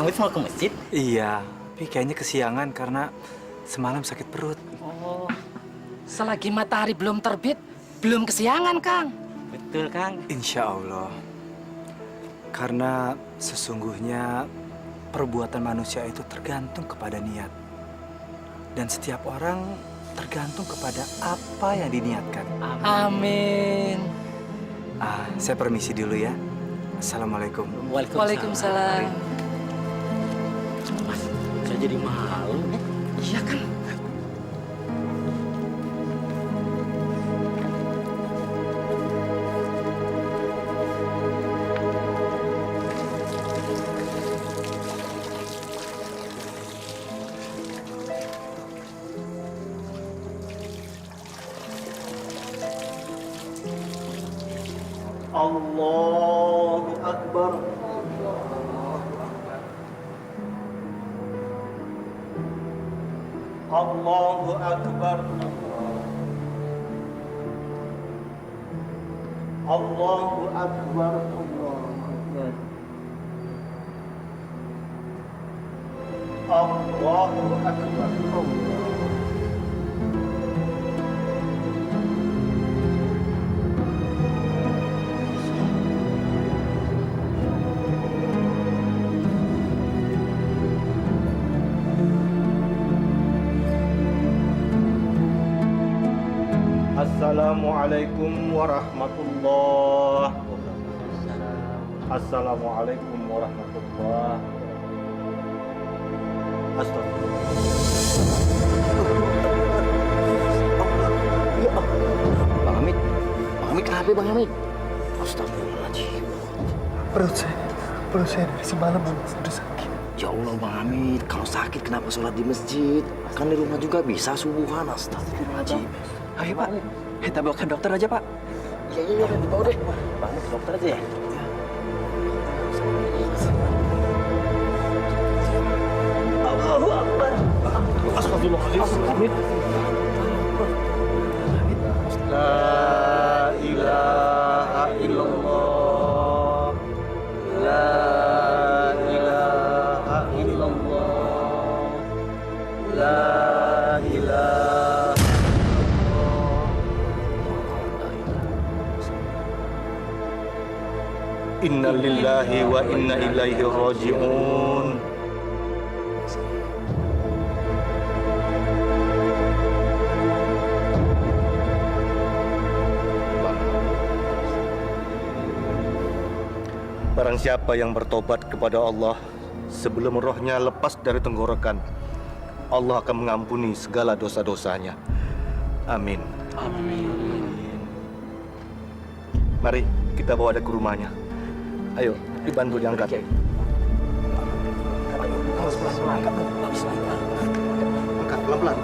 Hamid mau ke masjid? Iya, tapi kayaknya kesiangan karena semalam sakit perut. Oh, selagi matahari belum terbit, belum kesiangan, Kang. Betul, Kang. Insya Allah. Karena sesungguhnya perbuatan manusia itu tergantung kepada niat. Dan setiap orang tergantung kepada apa yang diniatkan. Amin. Saya permisi dulu ya. Assalamualaikum. Waalaikumsalam. Mas, saya jadi malu. Iya, Kang. Allahu Akbar. Allahu Akbar. Allahu Akbar. Allahu Akbar. Assalamualaikum warahmatullah. Assalamualaikum warahmatullah. Astagfirullah. Bang Hamid. Bang Hamid kenapa, Bang Hamid? Astagfirullahaladzim. Perut saya dari semalam sudah sakit. Ya Allah, Bang Hamid. Kalau sakit kenapa sholat di masjid? Kan di rumah juga bisa subuhan. Astagfirullahaladzim. Ayo Pak, kita bawa ke dokter aja Pak. Iya, dibawa deh. Bang Hamid ke dokter aja ya. Allahu Akbar. Astagfirullahaladzim. La ilaha illallah. La ilaha illallah. La ilaha Inna lillahi wa inna ilaihi raji'un. Barang siapa yang bertobat kepada Allah sebelum rohnya lepas dari tenggorokan, Allah akan mengampuni segala dosa-dosanya. Amin. Mari kita bawa dia ke rumahnya. Ayo, dibantu diangkat. Angkat pelan-pelan.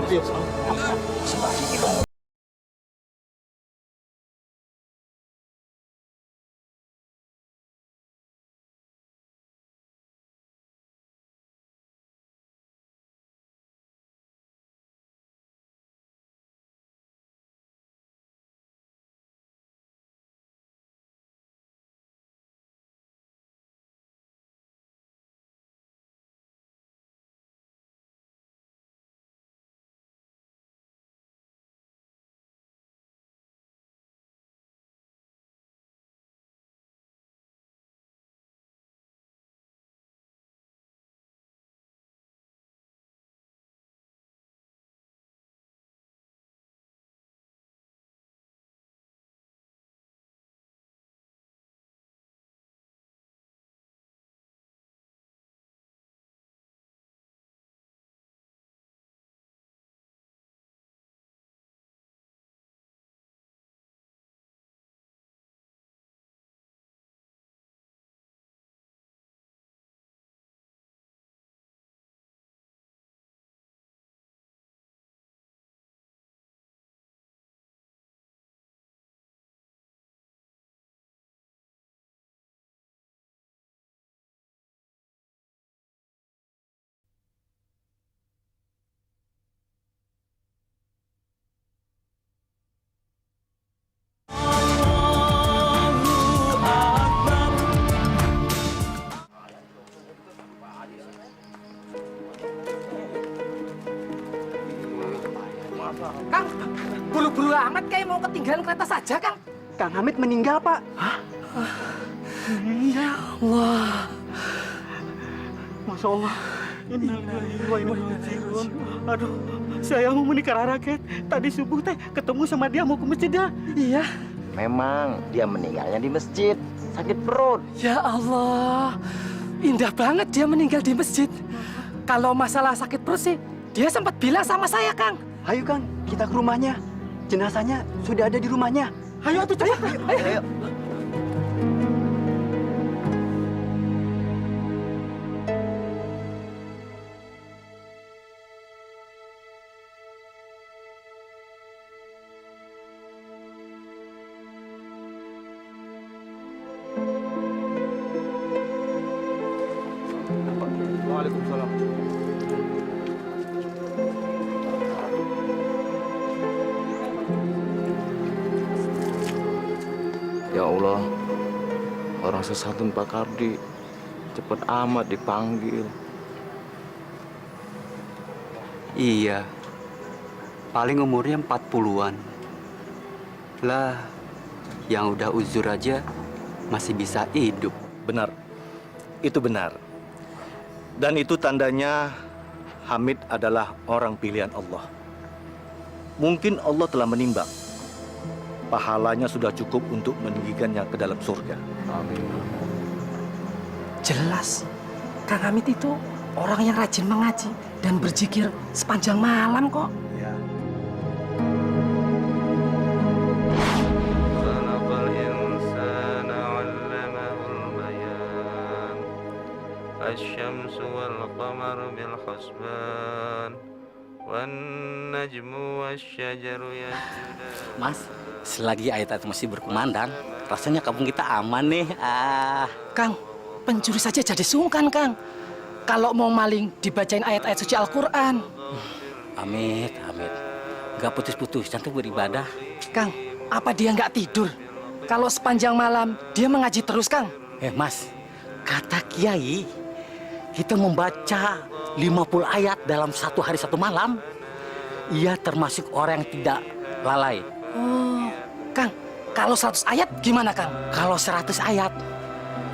Ayo. Kang, buru-buru amat kayak mau ketinggalan kereta saja, Kang. Kang Hamid meninggal, Pak. Ya Allah. Masya Allah. Innalillahi wa inna ilaihi raji'un. Aduh, saya mau menikah rakyat. Tadi subuh teh ketemu sama dia mau ke masjid ya. Iya. Memang dia meninggalnya di masjid, sakit perut. Ya Allah. Indah banget dia meninggal di masjid. Kalau masalah sakit perut sih, dia sempat bilang sama saya, Kang. Ayo Kang, kita ke rumahnya. Jenazahnya sudah ada di rumahnya. Ayo atuh cepat. Ayo. Waalaikumsalam. Ya Allah, orang sesatun Pak Kardi cepat amat dipanggil. Iya, paling umurnya 40-an. Lah, yang udah uzur aja masih bisa hidup. Benar. Itu benar. Dan itu tandanya Hamid adalah orang pilihan Allah. Mungkin Allah telah menimbang. Pahalanya sudah cukup untuk meninggikannya ke dalam surga. Jelas, Kang Hamid itu orang yang rajin mengaji dan berzikir sepanjang malam kok. Ya. الشمس والقمر بالحسبان والنجم والشجر يسجدان. Mas, selagi ayat-ayat masih berkumandang, rasanya kampung kita aman nih. Kang, pencuri saja jadi sungkan, Kang. Kalau mau maling, dibacain ayat-ayat suci Al-Quran. Amit, amit. Gak putus-putus, cantik beribadah. Kang, apa dia nggak tidur? Kalau sepanjang malam, dia mengaji terus, Kang. Mas, kata Kiai, kita membaca 50 ayat dalam satu hari satu malam. Ia termasuk orang yang tidak lalai. Oh, Kang, kalau 100 ayat gimana, Kang? Kalau 100 ayat,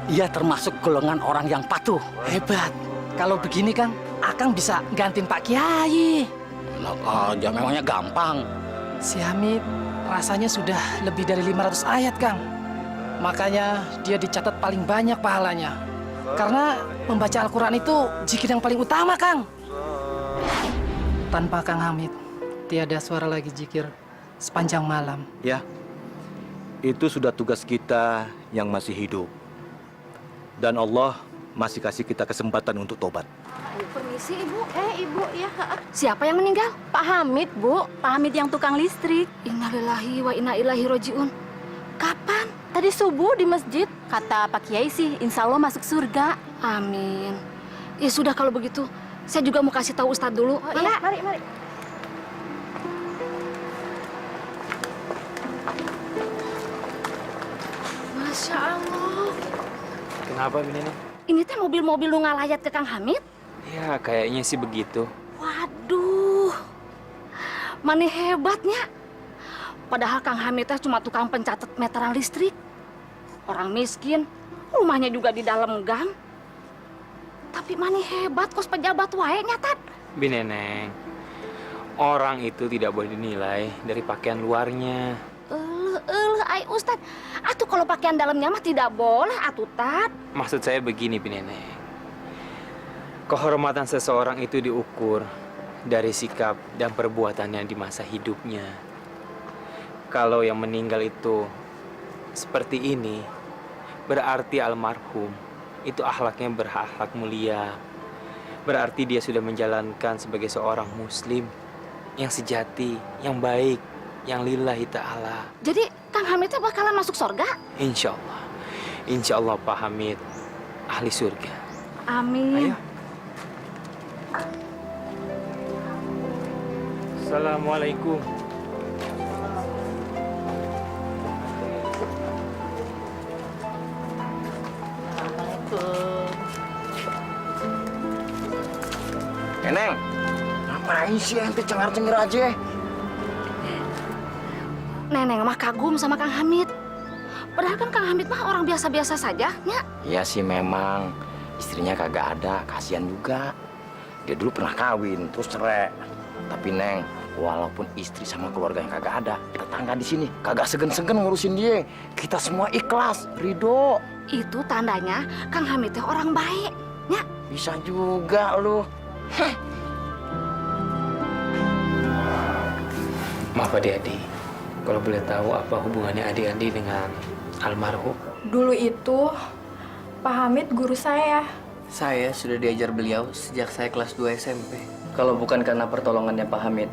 ia termasuk golongan orang yang patuh. Hebat. Kalau begini, Kang, Akang bisa gantiin Pak Kiai. Enak aja, memangnya gampang. Si Hamid rasanya sudah lebih dari 500 ayat, Kang. Makanya dia dicatat paling banyak pahalanya. Karena membaca Al-Quran itu zikir yang paling utama, Kang. Tanpa Kang Hamid, tiada suara lagi zikir sepanjang malam. Ya. Itu sudah tugas kita yang masih hidup. Dan Allah masih kasih kita kesempatan untuk tobat. Permisi, Ibu. Ibu, ya. Siapa yang meninggal? Pak Hamid, Bu. Pak Hamid yang tukang listrik. Innalillahi wa inna ilaihi raji'un. Kapan? Tadi subuh di masjid. Kata Pak Kiai sih, insya Allah masuk surga. Amin. Ya sudah kalau begitu, saya juga mau kasih tahu Ustadz dulu. Oh, iya, mari. Masya Allah. Kenapa ini? Ini teh mobil-mobil lu ngalayat ke Kang Hamid? Ya, kayaknya sih begitu. Waduh, mana hebatnya. Padahal Kang Hamid teh cuma tukang pencatat meteran listrik. Orang miskin, rumahnya juga di dalam gang. Tapi mana hebat kos pejabat wae nyatat. Bineneng, orang itu tidak boleh dinilai dari pakaian luarnya. Ay Ustad, atuh kalau pakaian dalamnya mah tidak boleh atuh Tat. Maksud saya begini, Bineneng. Kehormatan seseorang itu diukur dari sikap dan perbuatannya di masa hidupnya. Kalau yang meninggal itu seperti ini, berarti almarhum itu akhlaknya berakhlak mulia. Berarti dia sudah menjalankan sebagai seorang muslim yang sejati, yang baik, yang lillahi ta'ala. Jadi Kang Hamid bakalan masuk surga? Insya Allah Pak Hamid ahli surga. Amin. Ayo. Assalamualaikum. Neneng, ngapain sih ente cengar-cengir aja? Neneng mah kagum sama Kang Hamid. Padahal kan Kang Hamid mah orang biasa-biasa saja, ya. Iya sih memang. Istrinya kagak ada, kasihan juga. Dia dulu pernah kawin, terus cerai. Tapi Neng, walaupun istri sama keluarga yang kagak ada, tetangga di sini kagak segen-segen ngurusin dia. Kita semua ikhlas, ridho. Itu tandanya Kang Hamid teh orang baik, ya. Bisa juga lu. Maaf adik-adik, kalau boleh tahu apa hubungannya adik-adik dengan almarhum? Dulu itu Pak Hamid guru saya. Saya sudah diajar beliau sejak saya kelas 2 SMP. Kalau bukan karena pertolongannya Pak Hamid,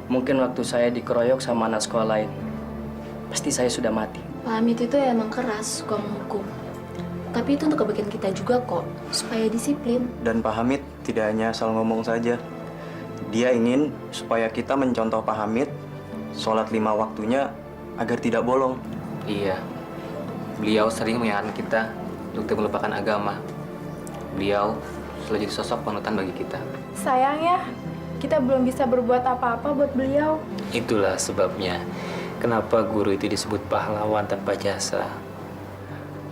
mungkin waktu saya dikeroyok sama anak sekolah lain, pasti saya sudah mati. Pak Hamid itu emang keras, suka menghukum. Tapi itu untuk kebaikan kita juga kok, supaya disiplin. Dan Pak Hamid tidak hanya asal ngomong saja. Dia ingin supaya kita mencontoh Pak Hamid, sholat 5 waktunya agar tidak bolong. Iya, beliau sering mengingatkan kita untuk tidak melupakan agama. Beliau selalu jadi sosok panutan bagi kita. Sayang ya, kita belum bisa berbuat apa-apa buat beliau. Itulah sebabnya kenapa guru itu disebut pahlawan tanpa jasa.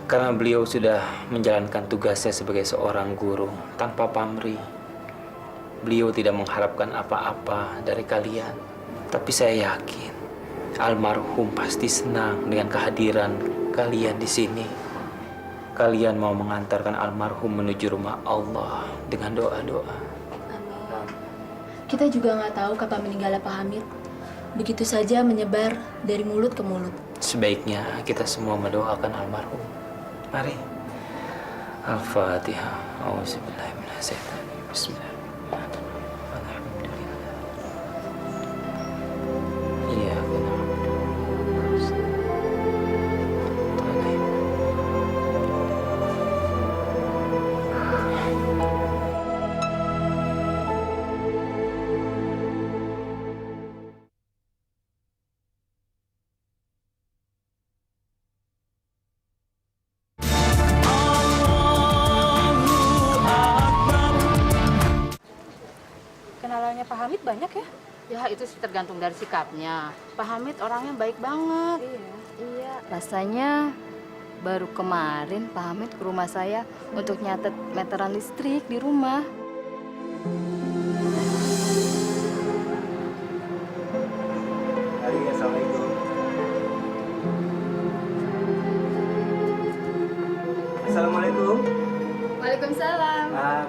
Karena beliau sudah menjalankan tugasnya sebagai seorang guru tanpa pamrih. Beliau tidak mengharapkan apa-apa dari kalian. Tapi saya yakin almarhum pasti senang dengan kehadiran kalian di sini. Kalian mau mengantarkan almarhum menuju rumah Allah dengan doa-doa. Kita juga nggak tahu kapan meninggalnya Pak Hamid. Begitu saja menyebar dari mulut ke mulut. Sebaiknya kita semua mendoakan almarhum. Mari. Al-Fatihah. Auzubillahiminasyaitonirrajim. Bismillahirrahmanirrahim. Alhamdulillah. Iya, benar. Kenalannya Pak Hamid banyak ya? Ya itu sih tergantung dari sikapnya. Pak Hamid orangnya baik banget. Iya. Rasanya baru kemarin Pak Hamid ke rumah saya untuk nyatet meteran listrik di rumah. Assalamualaikum. Assalamualaikum. Waalaikumsalam.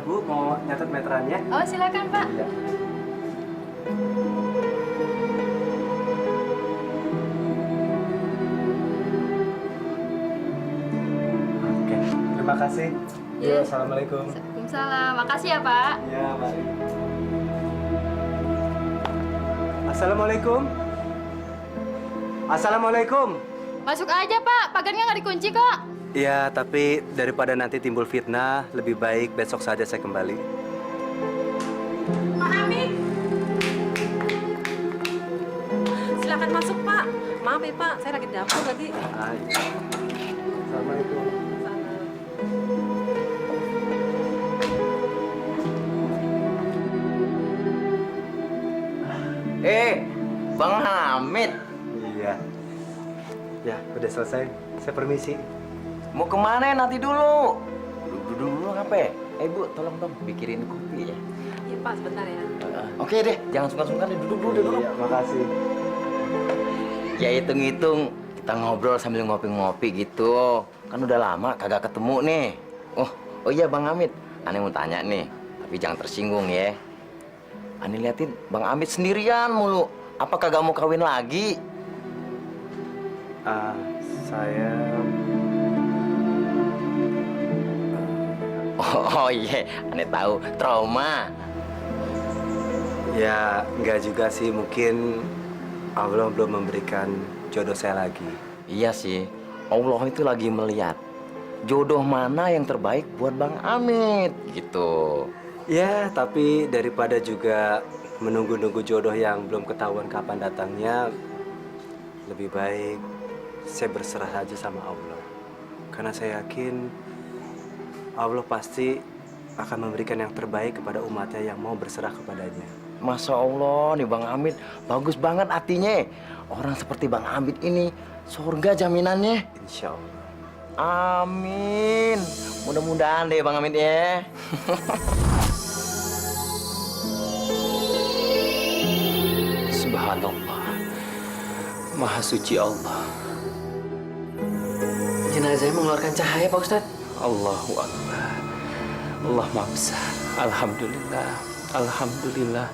Bu mau nyatet meterannya? Oh silakan Pak. Iya. Oke, terima kasih. Iya. Assalamualaikum. Waalaikumsalam. Makasih ya Pak. Ya, mari. Assalamualaikum. Assalamualaikum. Masuk aja Pak. Pagarnya nggak dikunci kok. Iya, tapi daripada nanti timbul fitnah, lebih baik besok saja saya kembali. Pak Hamid! Silakan masuk Pak. Maaf ya Pak, saya lagi di dapur tadi. Hai. Assalamualaikum. Bang Hamid. Iya. Ya, udah selesai. Saya permisi. Mau kemana nanti dulu? Dulu apa? Bu, tolong dong pikirin kopi ya. Iya Pak, sebentar ya. Oke deh, jangan sungkan-sungkan deh. Duduk dulu, duduk. Iya, makasih. Ya hitung-hitung kita ngobrol sambil ngopi-ngopi gitu. Kan udah lama kagak ketemu nih. Oh iya Bang Hamid, Ane mau tanya nih, tapi jangan tersinggung ya. Ane liatin Bang Hamid sendirian mulu. Apa kagak mau kawin lagi? Saya... Oh iya, Ane tahu trauma. Ya, enggak juga sih. Mungkin Allah belum memberikan jodoh saya lagi. Iya sih, Allah itu lagi melihat jodoh mana yang terbaik buat Bang Hamid gitu. Ya, tapi daripada juga menunggu-nunggu jodoh yang belum ketahuan kapan datangnya, lebih baik saya berserah aja sama Allah. Karena saya yakin Allah pasti akan memberikan yang terbaik kepada umatnya yang mau berserah kepadanya. Masya Allah nih Bang Hamid, bagus banget artinya. Orang seperti Bang Hamid ini surga jaminannya. Insya Allah. Amin. Mudah-mudahan deh Bang Hamid ya. Subhanallah. Maha suci Allah. Jenazahnya mengeluarkan cahaya, Pak Ustadz. Allahu Akbar. Allah Maha Besar. Alhamdulillah. Alhamdulillah.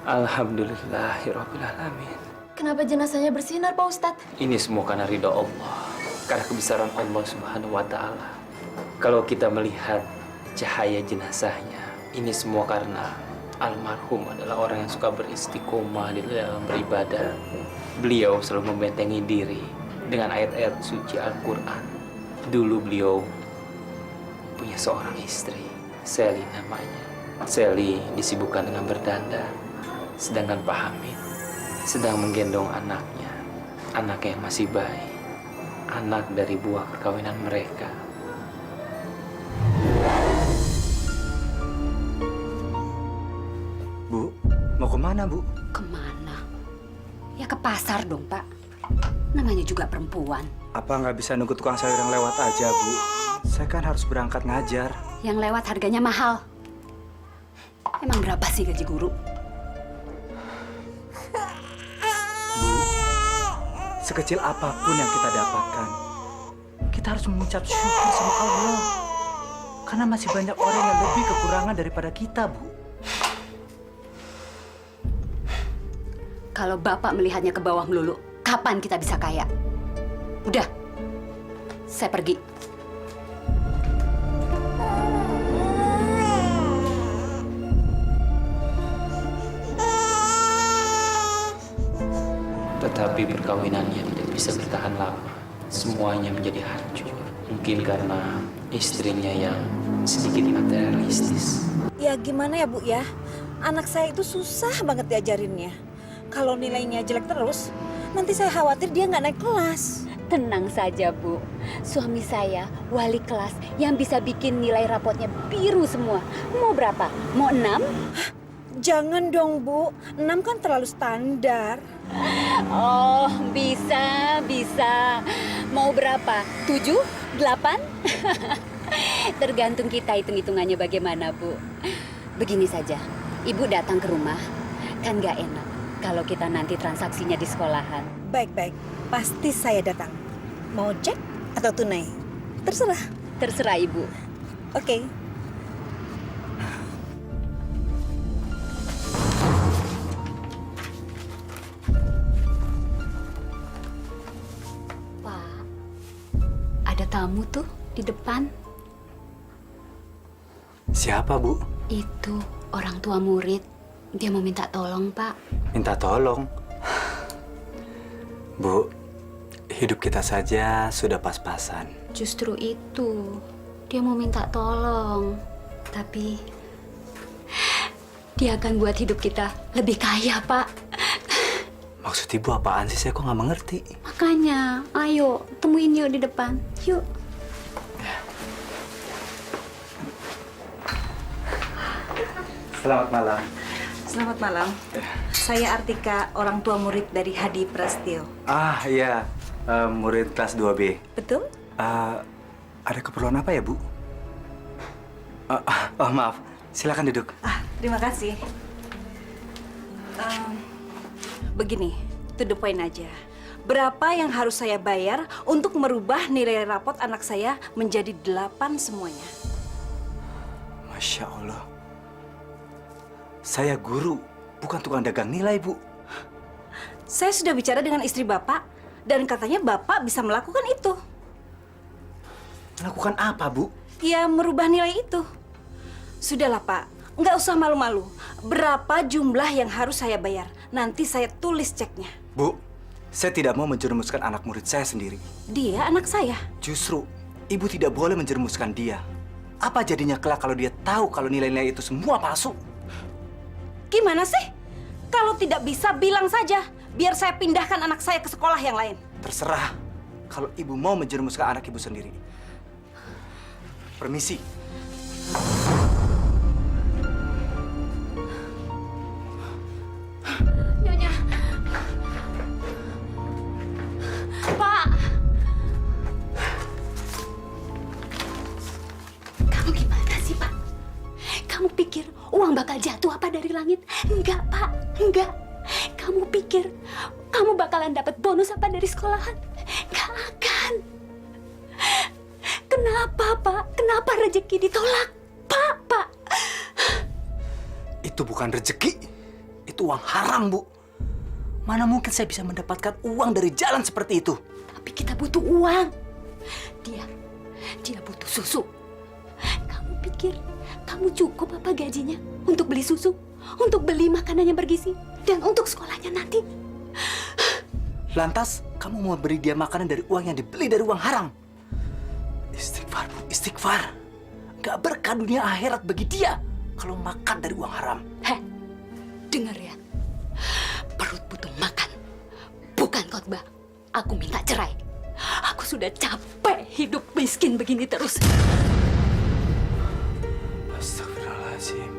Alhamdulillahirabbil alamin. Kenapa jenazahnya bersinar, Pak Ustadz? Ini semua karena ridho Allah, karena kebesaran Allah Subhanahu wa taala. Kalau kita melihat cahaya jenazahnya, ini semua karena almarhum adalah orang yang suka beristiqomah di dalam beribadah. Beliau selalu membentengi diri dengan ayat-ayat suci Al-Qur'an. Dulu beliau punya seorang istri, Seli namanya. Seli disibukkan dengan berdandan, sedangkan Pak Hamid sedang menggendong anaknya yang masih bayi, anak dari buah perkawinan mereka. Bu, mau kemana, Bu? Kemana? Ya ke pasar dong, Pak. Namanya juga perempuan. Apa nggak bisa nunggu tukang sayur yang lewat aja, Bu? Saya kan harus berangkat ngajar. Yang lewat harganya mahal. Emang berapa sih gaji guru? Sekecil apapun yang kita dapatkan, kita harus mengucap syukur sama Allah. Karena masih banyak orang yang lebih kekurangan daripada kita, Bu. Kalau Bapak melihatnya ke bawah melulu, kapan kita bisa kaya? Udah, saya pergi. Tetapi perkawinannya tidak bisa bertahan lama. Semuanya menjadi hancur. Mungkin karena istrinya yang sedikit materialistis. Ya gimana ya Bu ya? Anak saya itu susah banget diajarinnya. Kalau nilainya jelek terus, nanti saya khawatir dia nggak naik kelas. Tenang saja, Bu. Suami saya wali kelas yang bisa bikin nilai rapotnya biru semua. Mau berapa? Mau 6? Jangan dong, Bu. 6 kan terlalu standar. Oh, bisa. Mau berapa? 7? 8? Tergantung kita hitung-hitungannya bagaimana, Bu. Begini saja, Ibu datang ke rumah, kan nggak enak kalau kita nanti transaksinya di sekolahan. Baik. Pasti saya datang. Mau cek atau tunai? Terserah. Terserah, Ibu. Oke. Pak, ada tamu tuh di depan. Siapa, Bu? Itu orang tua murid. Dia mau minta tolong, Pak. Minta tolong? Bu, hidup kita saja sudah pas-pasan. Justru itu. Dia mau minta tolong. Tapi dia akan buat hidup kita lebih kaya, Pak. Maksud Ibu apaan sih? Saya kok nggak mengerti. Makanya, ayo temuin yuk di depan. Yuk. Selamat malam. Selamat malam. Saya Artika, orang tua murid dari Hadi Prastio. Ah, iya. Murid kelas 2B. Betul? Ada keperluan apa ya, Bu? Oh, maaf. Silakan duduk. Terima kasih. Begini, to the point aja. Berapa yang harus saya bayar untuk merubah nilai rapot anak saya menjadi 8 semuanya? Masya Allah. Saya guru, bukan tukang dagang nilai, Bu. Saya sudah bicara dengan istri Bapak, dan katanya Bapak bisa melakukan itu. Melakukan apa, Bu? Ya, merubah nilai itu. Sudahlah, Pak. Nggak usah malu-malu. Berapa jumlah yang harus saya bayar? Nanti saya tulis ceknya. Bu, saya tidak mau menjerumuskan anak murid saya sendiri. Dia anak saya. Justru, Ibu tidak boleh menjerumuskan dia. Apa jadinya kelak kalau dia tahu kalau nilai-nilai itu semua palsu? Gimana sih? Kalau tidak bisa, bilang saja. Biar saya pindahkan anak saya ke sekolah yang lain. Terserah. Kalau Ibu mau menjerumuskan anak Ibu sendiri. Permisi. Enggak, Pak. Enggak. Kamu pikir kamu bakalan dapat bonus apa dari sekolahan? Enggak akan. Kenapa, Pak? Kenapa rezeki ditolak? Pak. Itu bukan rezeki. Itu uang haram, Bu. Mana mungkin saya bisa mendapatkan uang dari jalan seperti itu? Tapi kita butuh uang. Dia butuh susu. Kamu pikir kamu cukup apa gajinya untuk beli susu, untuk beli makanan yang bergizi, dan untuk sekolahnya nanti? Lantas, kamu mau beri dia makanan dari uang yang dibeli dari uang haram? Istighfar, Bu, istighfar. Gak berkah dunia akhirat bagi dia kalau makan dari uang haram. Heh, dengar ya. Perut butuh makan, bukan khotbah. Aku minta cerai. Aku sudah capek hidup miskin begini terus. Astagfirullahaladzim.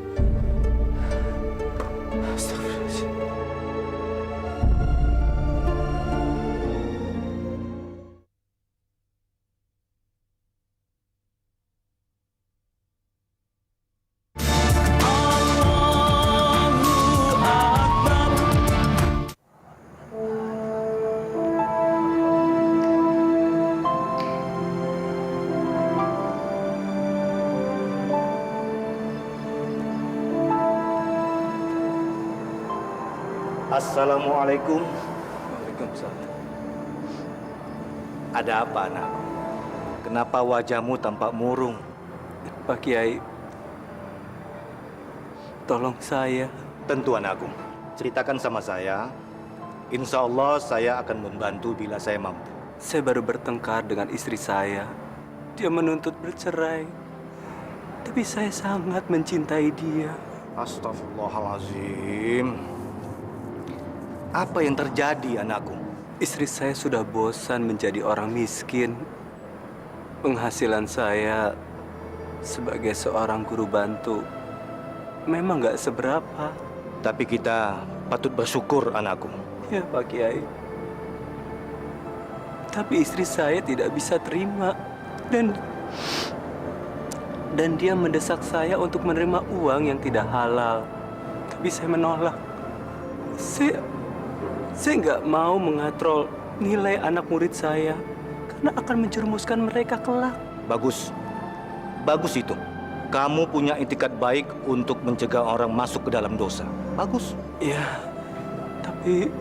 Astagfirullahaladzim. Assalamualaikum. Waalaikumsalam. Ada apa, anak? Kenapa wajahmu tampak murung? Pak Kiai, tolong saya. Tentu, anakku. Ceritakan sama saya. Insya Allah saya akan membantu bila saya mampu. Saya baru bertengkar dengan istri saya. Dia menuntut bercerai. Tapi saya sangat mencintai dia. Astagfirullahaladzim. Apa yang terjadi, anakku? Istri saya sudah bosan menjadi orang miskin. Penghasilan saya sebagai seorang guru bantu memang nggak seberapa. Tapi kita patut bersyukur, anakku. Ya, Pak Kiai. Tapi istri saya tidak bisa terima. Dan dia mendesak saya untuk menerima uang yang tidak halal. Tapi saya menolak. Saya nggak mau mengatrol nilai anak murid saya karena akan menjerumuskan mereka kelak. Bagus. Bagus itu. Kamu punya itikat baik untuk mencegah orang masuk ke dalam dosa. Bagus. Ya, tapi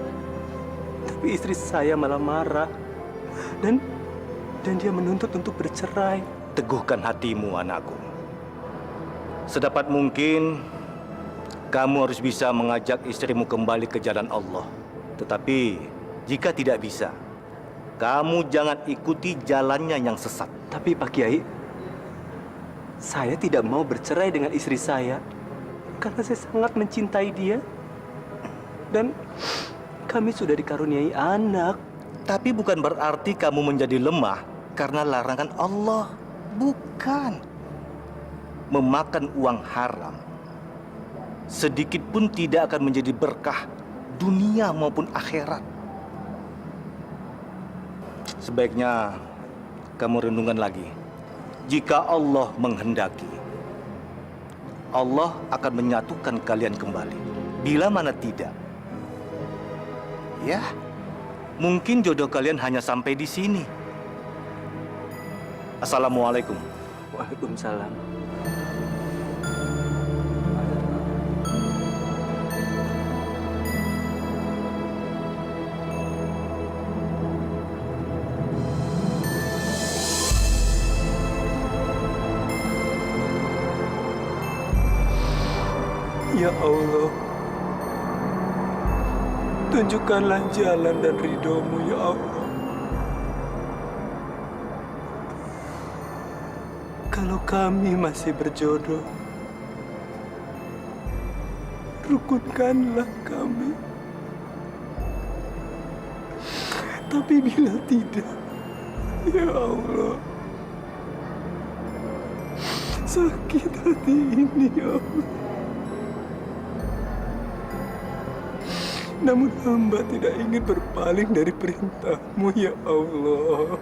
istri saya malah marah. Dan dia menuntut untuk bercerai. Teguhkan hatimu, anakku. Sedapat mungkin, kamu harus bisa mengajak istrimu kembali ke jalan Allah. Tetapi, jika tidak bisa, kamu jangan ikuti jalannya yang sesat. Tapi Pak Kiai, saya tidak mau bercerai dengan istri saya karena saya sangat mencintai dia. Dan kami sudah dikaruniai anak. Tapi bukan berarti kamu menjadi lemah karena larangan Allah. Bukan. Memakan uang haram sedikit pun tidak akan menjadi berkah dunia maupun akhirat. Sebaiknya kamu renungkan lagi. Jika Allah menghendaki, Allah akan menyatukan kalian kembali. Bila mana tidak, ya, mungkin jodoh kalian hanya sampai di sini. Assalamualaikum. Waalaikumsalam. Ya Allah, tunjukkanlah jalan dan ridho-Mu, ya Allah. Kalau kami masih berjodoh, rukunkanlah kami. Tapi bila tidak, ya Allah, sakit hati ini, ya Allah. Namun hamba tidak ingin berpaling dari perintah-Mu, ya Allah.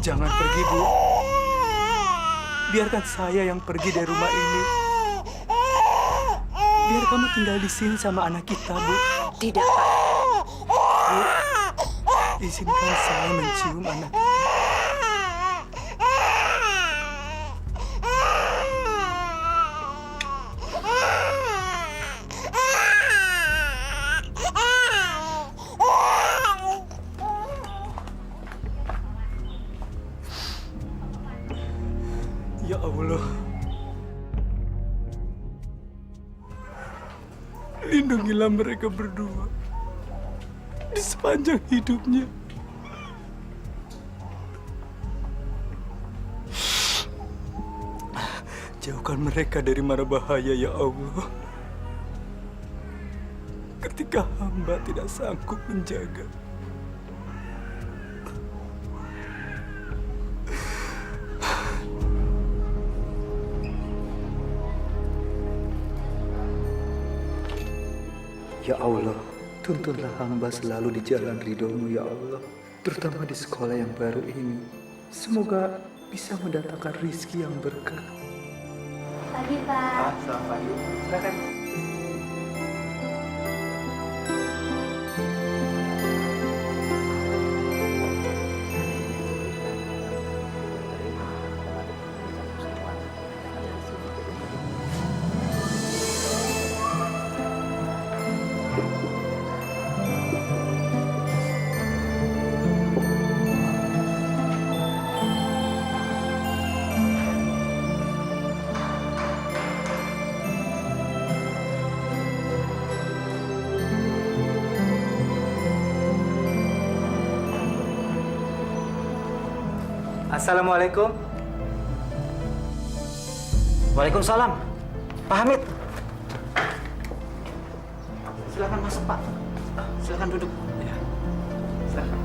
Jangan pergi, Bu. Biarkan saya yang pergi dari rumah ini. Biar kamu tinggal di sini sama anak kita, Bu. Tidak, Pak. Bu, izinkan saya mencium anak kita. Ya Allah, lindungilah mereka berdua di sepanjang hidupnya. Jauhkan mereka dari mara bahaya, ya Allah. Ketika hamba tidak sanggup menjaga. Ya Allah, tuntunlah hamba selalu di jalan ridho-Mu, ya Allah. Terutama di sekolah yang baru ini. Semoga bisa mendatangkan rizki yang berkah. Pagi, Pak. Selamat pagi. Silakan. Assalamualaikum. Waalaikumsalam. Pak Hamid. Silakan masuk, Pak. Silakan duduk. Ya. Silakan.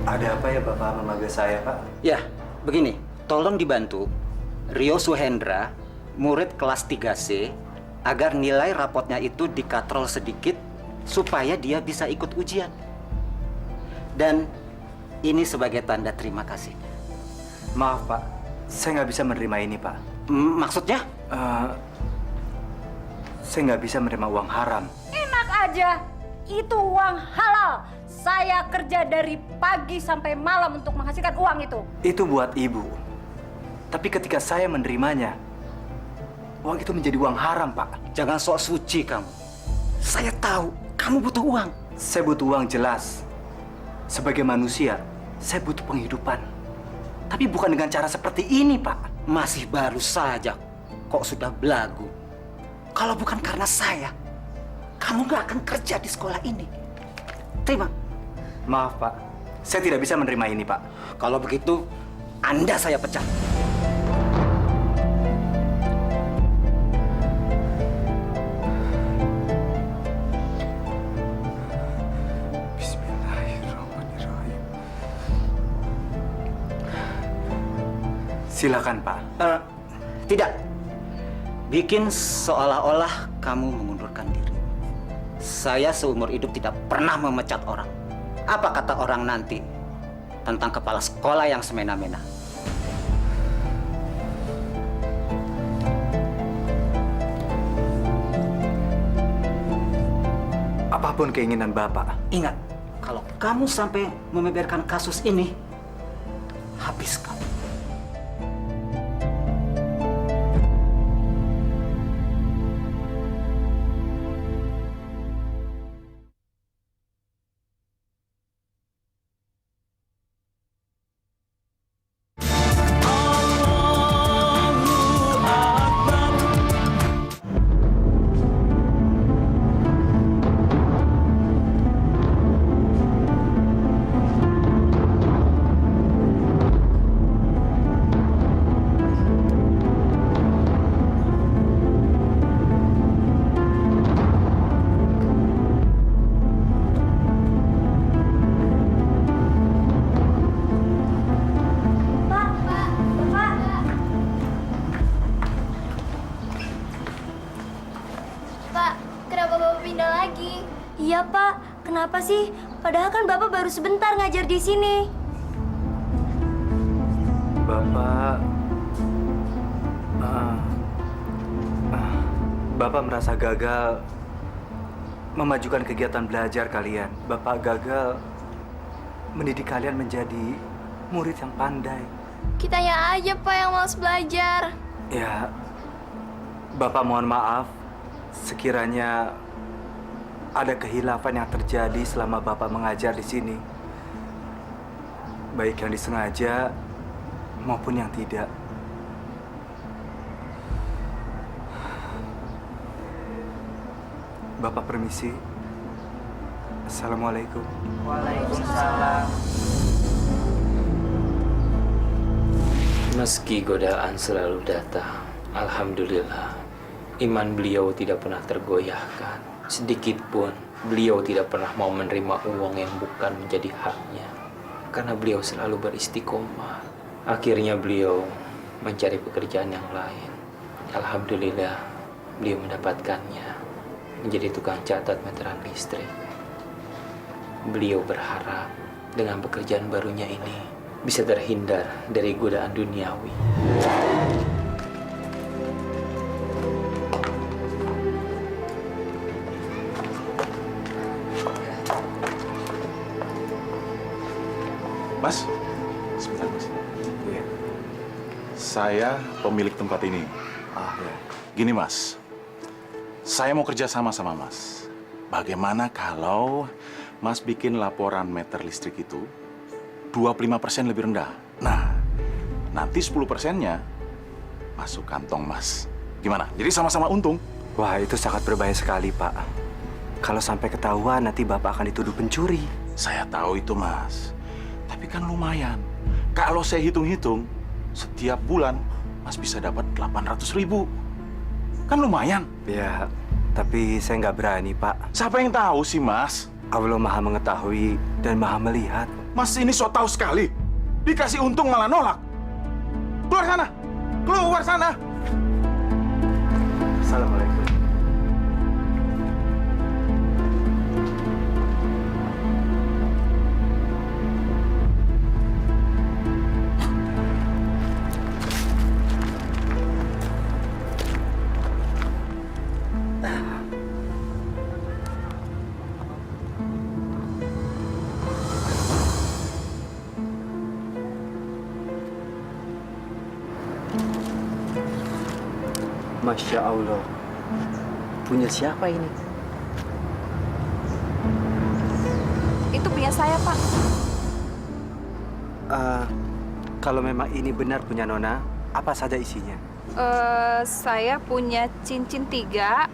Ada apa ya Bapak memanggil saya, Pak? Ya, begini. Tolong dibantu Rio Suhendra, murid kelas 3C, agar nilai rapotnya itu dikatrol sedikit supaya dia bisa ikut ujian. Dan ini sebagai tanda terima kasih. Maaf, Pak. Saya nggak bisa menerima ini, Pak. Maksudnya? Saya nggak bisa menerima uang haram. Enak aja. Itu uang halal. Saya kerja dari pagi sampai malam untuk menghasilkan uang itu. Itu buat Ibu. Tapi ketika saya menerimanya, uang itu menjadi uang haram, Pak. Jangan sok suci kamu. Saya tahu kamu butuh uang. Saya butuh uang jelas. Sebagai manusia, saya butuh penghidupan. Tapi bukan dengan cara seperti ini, Pak. Masih baru saja, kok sudah belagu. Kalau bukan karena saya, kamu gak akan kerja di sekolah ini. Terima. Maaf, Pak. Saya tidak bisa menerima ini, Pak. Kalau begitu, Anda saya pecat. Silakan, Pak. Tidak. Bikin seolah-olah kamu mengundurkan diri. Saya seumur hidup tidak pernah memecat orang. Apa kata orang nanti tentang kepala sekolah yang semena-mena? Apapun keinginan Bapak. Ingat, kalau kamu sampai membeberkan kasus ini, habis kamu. Pak, kenapa Bapak pindah lagi? Iya, Pak. Kenapa sih? Padahal kan Bapak baru sebentar ngajar di sini. Bapak merasa gagal memajukan kegiatan belajar kalian. Bapak gagal mendidik kalian menjadi murid yang pandai. Kitanya aja Pak yang malas belajar. Ya, Bapak mohon maaf sekiranya ada kehilafan yang terjadi selama Bapak mengajar di sini. Baik yang disengaja maupun yang tidak. Bapak permisi. Assalamualaikum. Waalaikumsalam. Meski godaan selalu datang, alhamdulillah, iman beliau tidak pernah tergoyahkan. Sedikit pun beliau tidak pernah mau menerima uang yang bukan menjadi haknya. Karena beliau selalu beristiqomah. Akhirnya beliau mencari pekerjaan yang lain. Alhamdulillah, beliau mendapatkannya. Menjadi tukang catat meteran listrik. Beliau berharap dengan pekerjaan barunya ini bisa terhindar dari godaan duniawi. Mas, sebentar Mas. Iya. Saya pemilik tempat ini. Ya. Gini Mas, saya mau kerja sama Mas. Bagaimana kalau Mas bikin laporan meter listrik itu 25% lebih rendah? Nah, nanti 10%-nya masuk kantong Mas. Gimana? Jadi sama-sama untung. Wah, itu sangat berbahaya sekali, Pak. Kalau sampai ketahuan, nanti Bapak akan dituduh pencuri. Saya tahu itu, Mas. Tapi kan lumayan. Kalau saya hitung-hitung, setiap bulan Mas bisa dapat 800.000. Kan lumayan. Ya, tapi saya nggak berani, Pak. Siapa yang tahu sih, Mas? Allah Maha mengetahui dan Maha melihat. Mas ini so tahu sekali. Dikasih untung malah nolak. Keluar sana! Keluar sana! Assalamualaikum. Masya Allah. Punya siapa ini? Itu punya saya, Pak. Kalau memang ini benar punya Nona, apa saja isinya? Saya punya cincin 3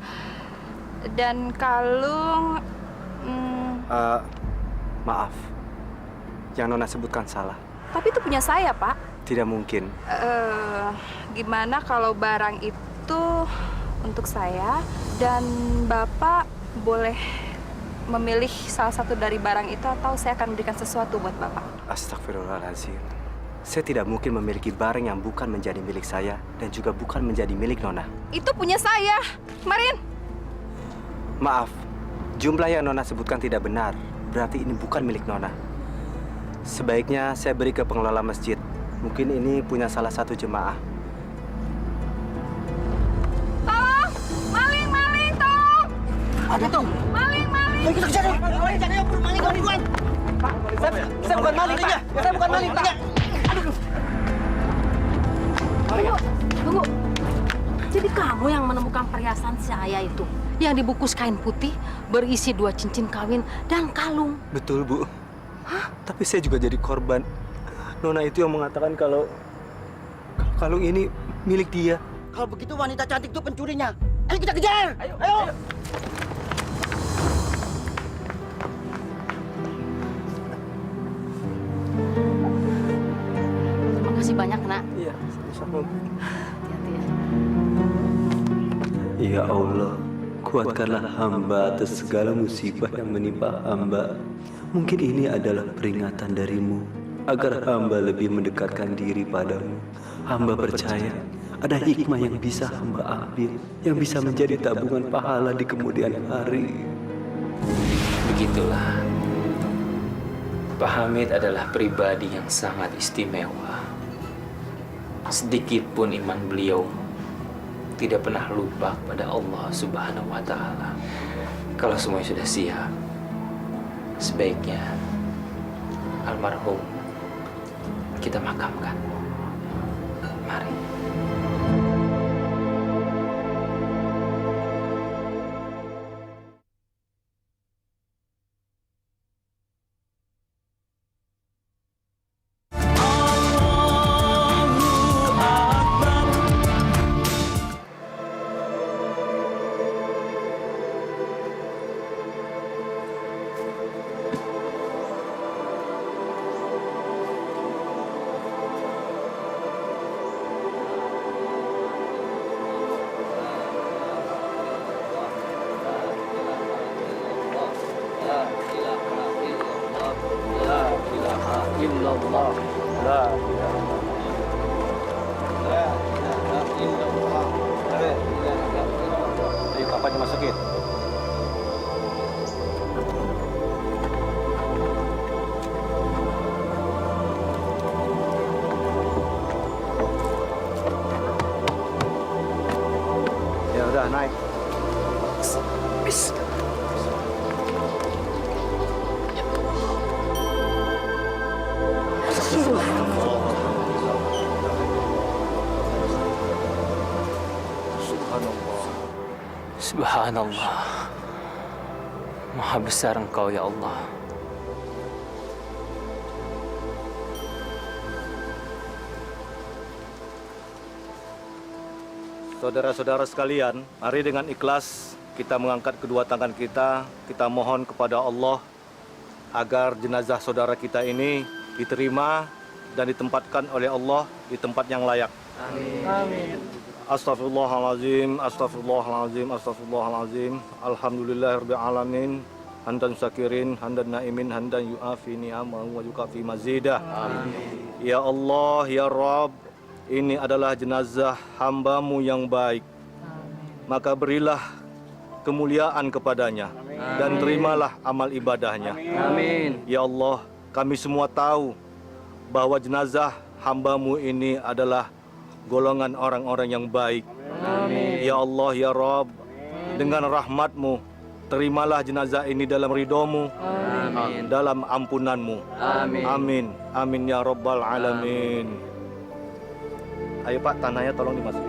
dan kalung. Maaf, yang Nona sebutkan salah. Tapi itu punya saya, Pak. Tidak mungkin. Gimana kalau barang itu untuk saya dan Bapak boleh memilih salah satu dari barang itu atau saya akan berikan sesuatu buat Bapak. Astagfirullahaladzim. Saya tidak mungkin memiliki barang yang bukan menjadi milik saya dan juga bukan menjadi milik Nona. Itu punya saya. Kemarin. Maaf, jumlah yang Nona sebutkan tidak benar. Berarti ini bukan milik Nona. Sebaiknya saya beri ke pengelola masjid. Mungkin ini punya salah satu jemaah. Tolong! Maling, maling, tolong! Ada tuh. Maling, maling! Ayo kita kejar ya. Cari yang maling duluan. Pak, saya bukan maling, Pak. Saya bukan maling, Pak. Aduh. Tunggu. Jadi kamu yang menemukan perhiasan saya itu, yang dibungkus kain putih berisi 2 cincin kawin dan kalung. Betul, Bu. Hah? Tapi saya juga jadi korban. Nona itu yang mengatakan kalau kalung ini milik dia. Kalau begitu wanita cantik itu pencurinya. Ayo kita kejar. Ayo. Terima kasih banyak, Nak. Iya, sama-sama. Hati-hati ya. Ya Allah, kuatkanlah hamba atas segala musibah yang menimpa hamba. Mungkin ini adalah peringatan darimu, agar hamba lebih mendekatkan diri padamu. Hamba percaya ada hikmah yang bisa hamba ambil, yang bisa menjadi tabungan pahala di kemudian hari. Begitulah. Pak Hamid adalah pribadi yang sangat istimewa. Sedikit pun iman beliau tidak pernah lupa pada Allah Subhanahu wa Ta'ala. Kalau semuanya sudah siap, sebaiknya almarhum kita makamkan. Mari. Ayo kapan dimasukin? Ya udah naik. Subhanallah. Maha besar Engkau ya Allah. Saudara-saudara sekalian, mari dengan ikhlas kita mengangkat kedua tangan kita mohon kepada Allah agar jenazah saudara kita ini diterima dan ditempatkan oleh Allah di tempat yang layak. Amin. Amin. Astaghfirullahalazim, astaghfirullahalazim, astaghfirullahalazim. Alhamdulillahirabbil alamin. Hamdan syakirin, hamdan naimin, hamdan yu'afi ni'amahu wa yukafi mazidah. Amin. Ya Allah, ya Rabb, ini adalah jenazah hamba-Mu yang baik. Maka berilah kemuliaan kepadanya dan terimalah amal ibadahnya. Amin. Ya Allah, kami semua tahu bahwa jenazah hamba-Mu ini adalah golongan orang-orang yang baik. Amin. Ya Allah, ya Rabb, dengan rahmat-Mu, terimalah jenazah ini dalam ridho-Mu, dalam ampunan-Mu. Amin. Amin. Amin ya Rabbal alamin. Ayo Pak, tanahnya tolong dimasukin.